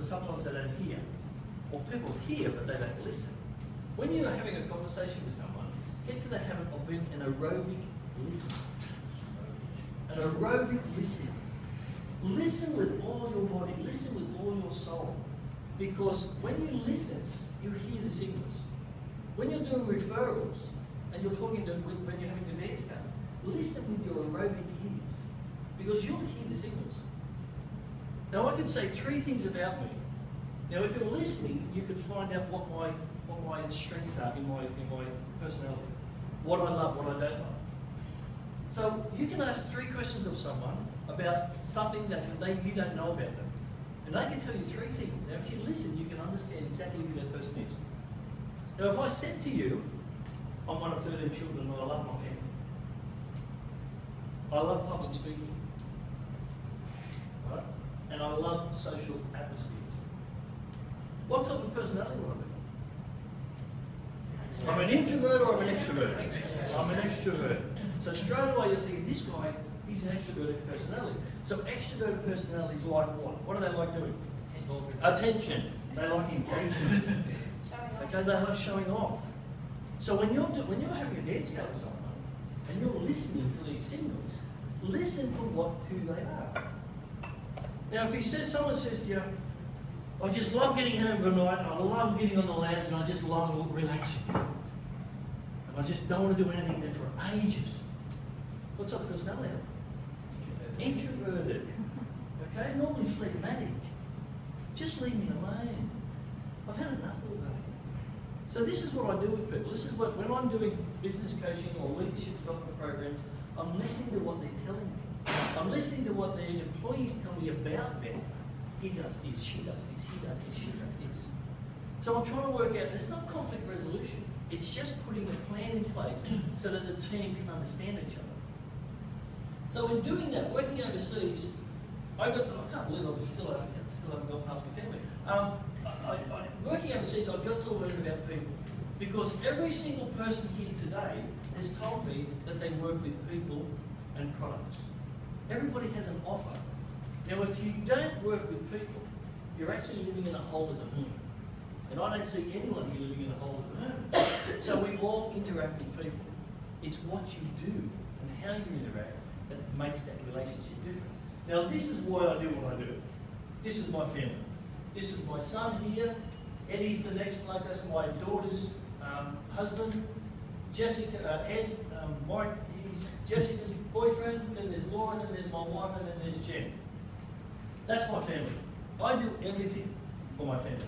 sometimes they don't hear. Or people hear, but they don't listen. When you are having a conversation with someone, get to the habit of being an aerobic listener. An aerobic listener. Listen with all your body, listen with all your soul. Because when you listen, you hear the signals. When you're doing referrals, and you're talking to, when you're having your dance done, listen with your aerobic ears. Because you'll hear the signals. Now I can say 3 things about me. Now if you're listening, you can find out what my strengths are in my personality. What I love, what I don't love. So you can ask 3 questions of someone about something that you don't know about them. And they can tell you 3 things. Now if you listen, you can understand exactly who that person is. Now if I said to you, I'm one of 13 children and I love my family. I love public speaking. Right? And I love social atmospheres. What type of personality would I be? I'm an introvert or I'm an extrovert? I'm an extrovert. So straight away you're thinking, this guy, he's an extroverted personality. So extroverted personalities like what? What do they like doing? Attention. They like engagement. Okay, they love showing off. So when you're having a dance go with someone and you're listening for these signals, listen for who they are. Now if someone says to you, I just love getting home for the night, I love getting on the lounge, and I just love relaxing. And I just don't want to do anything then for ages. What type of personality? Introverted. Okay? Normally phlegmatic. Just leave me alone. I've had enough all day. So this is what I do with people. This is what, when I'm doing business coaching or leadership development programs, I'm listening to what they're telling me. I'm listening to what their employees tell me about them. He does this, she does this, he does this, she does this. So I'm trying to work out, there's not conflict resolution. It's just putting a plan in place so that the team can understand each other. So in doing that, working overseas, I can't believe I still haven't got past my family. Working overseas, I got to learn about people. Because every single person here today has told me that they work with people and products. Everybody has an offer. Now, if you don't work with people, you're actually living in a hole as a hermit. And I don't see anyone here living in a hole as a hermit. So we all interact with people. It's what you do and how you interact that makes that relationship different. Now, this is why I do what I do. This is my family. This is my son here. Eddie's the next one. That's my daughter's husband. Jessica, Ed, Mike, he's Jessica's boyfriend. Then there's Lauren, and there's my wife, and then there's Jen. That's my family. I do everything for my family.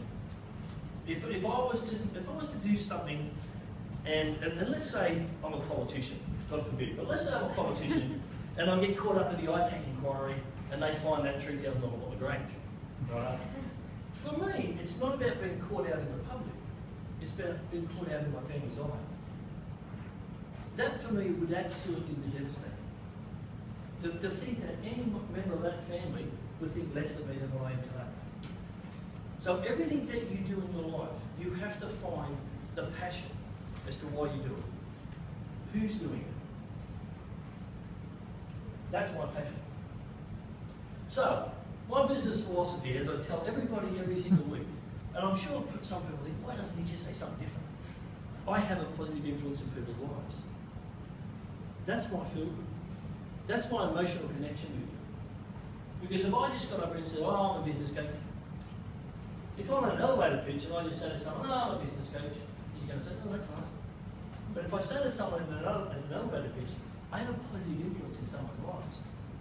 If I was to do something, and let's say I'm a politician, God forbid, but let's say I'm a politician, and I get caught up in the ITAC inquiry, and they find that $3,000 on the Grange, right? For me, it's not about being caught out in the public. It's about being caught out in my family's eye. That for me would absolutely be devastating. To think that any member of that family would think less of me than I am today. So everything that you do in your life, you have to find the passion as to why you do it. Who's doing it? That's my passion. So, my business philosophy is I tell everybody every single week, and I'm sure some people think, why doesn't he just say something different? I have a positive influence in people's lives. That's my food. That's my emotional connection with you. Because if I just got up here and said, oh, I'm a business coach, if I'm on an elevator pitch and I just say to someone, oh, I'm a business coach, he's going to say, oh, that's nice. But if I say to someone as an elevator pitch, I have a positive influence in someone's lives,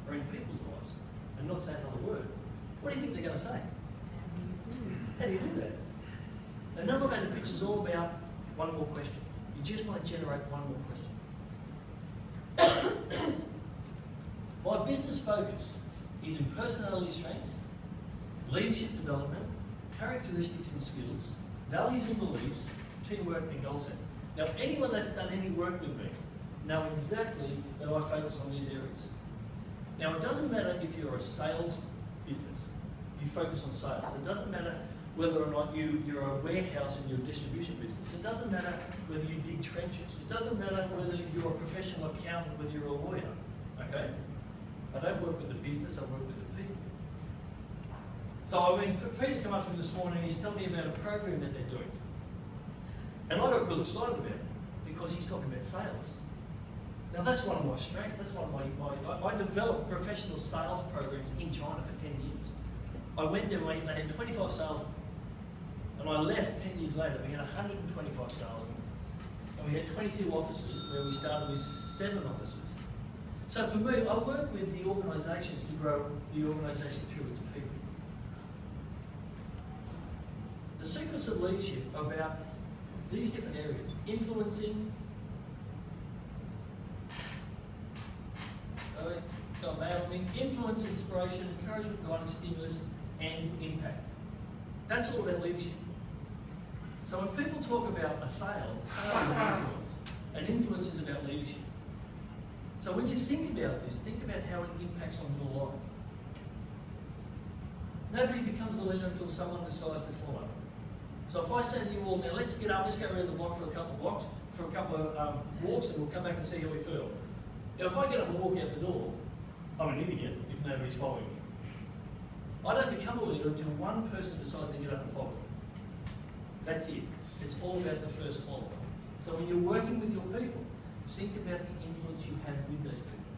or in people's lives, and not say another word, what do you think they're going to say? How do you do that? An elevator pitch is all about one more question. You just want to generate one more question. My business focus is in personality strengths, leadership development, characteristics and skills, values and beliefs, teamwork and goal setting. Now, anyone that's done any work with me know exactly that I focus on these areas. Now, it doesn't matter if you're a sales business, you focus on sales. It doesn't matter whether or not you're a warehouse in your distribution business. It doesn't matter whether you dig trenches. It doesn't matter whether you're a professional accountant, whether you're a lawyer, okay? I don't work with the business, I work with the people. So I mean, Peter came up to me this morning and he's telling me about a program that they're doing. And I got real excited about it because he's talking about sales. Now that's one of my strengths, that's one of I developed professional sales programs in China for 10 years. I went there and they had 25 salesmen. And I left 10 years later, we had 125 salesmen. And we had 22 offices where we started with 7 offices. So for me, I work with the organisations to grow the organisation through its people. The secrets of leadership are about these different areas: influencing, influence, inspiration, encouragement, guidance, stimulus, and impact. That's all about leadership. So when people talk about a sale is influence, and influence is about leadership. So when you think about this, think about how it impacts on your life. Nobody becomes a leader until someone decides to follow. So if I say to you all, now let's get up, let's go around the block for a couple of blocks, for a couple of walks, and we'll come back and see how we feel. Now if I get up and walk out the door, I'm an idiot if nobody's following me. I don't become a leader until one person decides to get up and follow me. That's it. It's all about the first follower. So when you're working with your people, think about the influence you have with those people.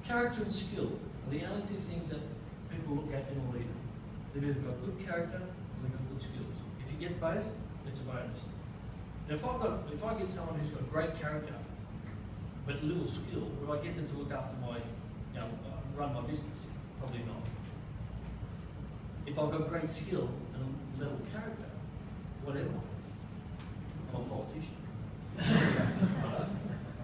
Character and skill are the only 2 things that people look at in a leader. They've either got good character or they've got good skills. If you get both, it's a bonus. Now if I get someone who's got great character but little skill, will I get them to look after my, run my business? Probably not. If I've got great skill and little character, whatever, I'm a politician.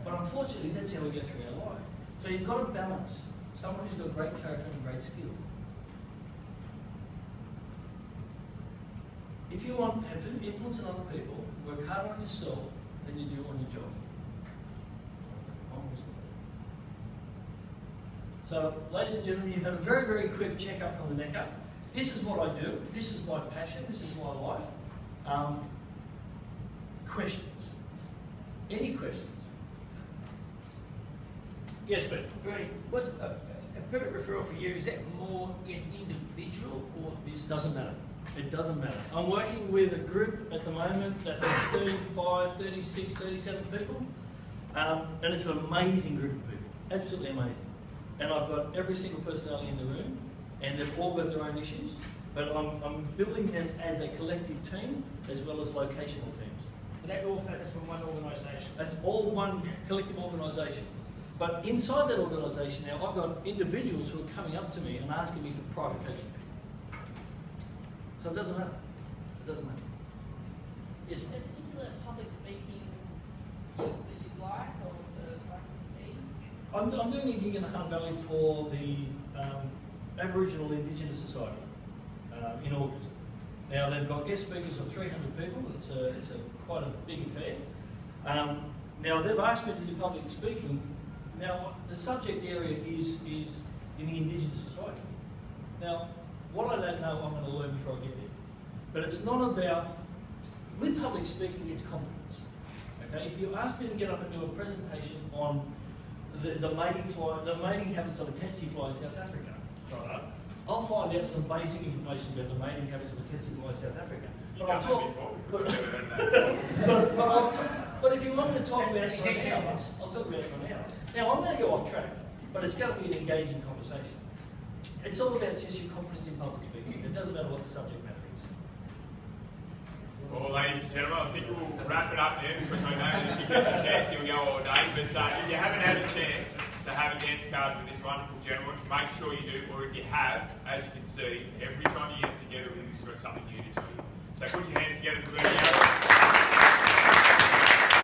But unfortunately, that's how we get through our life. So you've got to balance someone who's got great character and great skill. If you want to have influence on other people, work harder on yourself than you do on your job. So, ladies and gentlemen, you've had a very, very quick check-up from the neck up. This is what I do. This is my passion. This is my life. Questions? Any questions? Yes, Pete. Great. What's a perfect referral for you? Is that more an individual or business? Doesn't matter. It doesn't matter. I'm working with a group at the moment that has 35, 36, 37 people. And it's an amazing group of people. Absolutely amazing. And I've got every single personality in the room, and they've all got their own issues. But I'm building them as a collective team as well as locational teams. And that all focused from one organisation? That's all one collective organisation. But inside that organisation now, I've got individuals who are coming up to me and asking me for private coaching. So it doesn't matter. It doesn't matter. Yes. Is there particular public speaking gigs that you'd like or like to see? I'm doing a gig in the Hunt Valley for the Aboriginal Indigenous Society in August. Now they've got guest speakers of 300 people. It's quite a big affair. Now they've asked me to do public speaking. Now the subject area is in the Indigenous Society. Now what I don't know, I'm going to learn before I get there. But it's not about, with public speaking, it's confidence. Okay, if you ask me to get up and do a presentation on the mating habits of a tsetse fly in South Africa, right? I'll find out some basic information about the mating habits of a tsetse fly in South Africa. But I'll talk. But if you want me to talk about it for an hour, I'll talk about it for an hour. Now I'm going to go off track, but it's going to be an engaging conversation. It's all about just your confidence in public speaking. It doesn't matter what the subject matter is. Well, ladies and gentlemen, I think we'll wrap it up there because I know that if he gets a chance, he'll go all day. But if you haven't had a chance to have a dance card with this wonderful gentleman, make sure you do. Or if you have, as you can see, every time you get together with him, he's got something new to tell you. So put your hands together for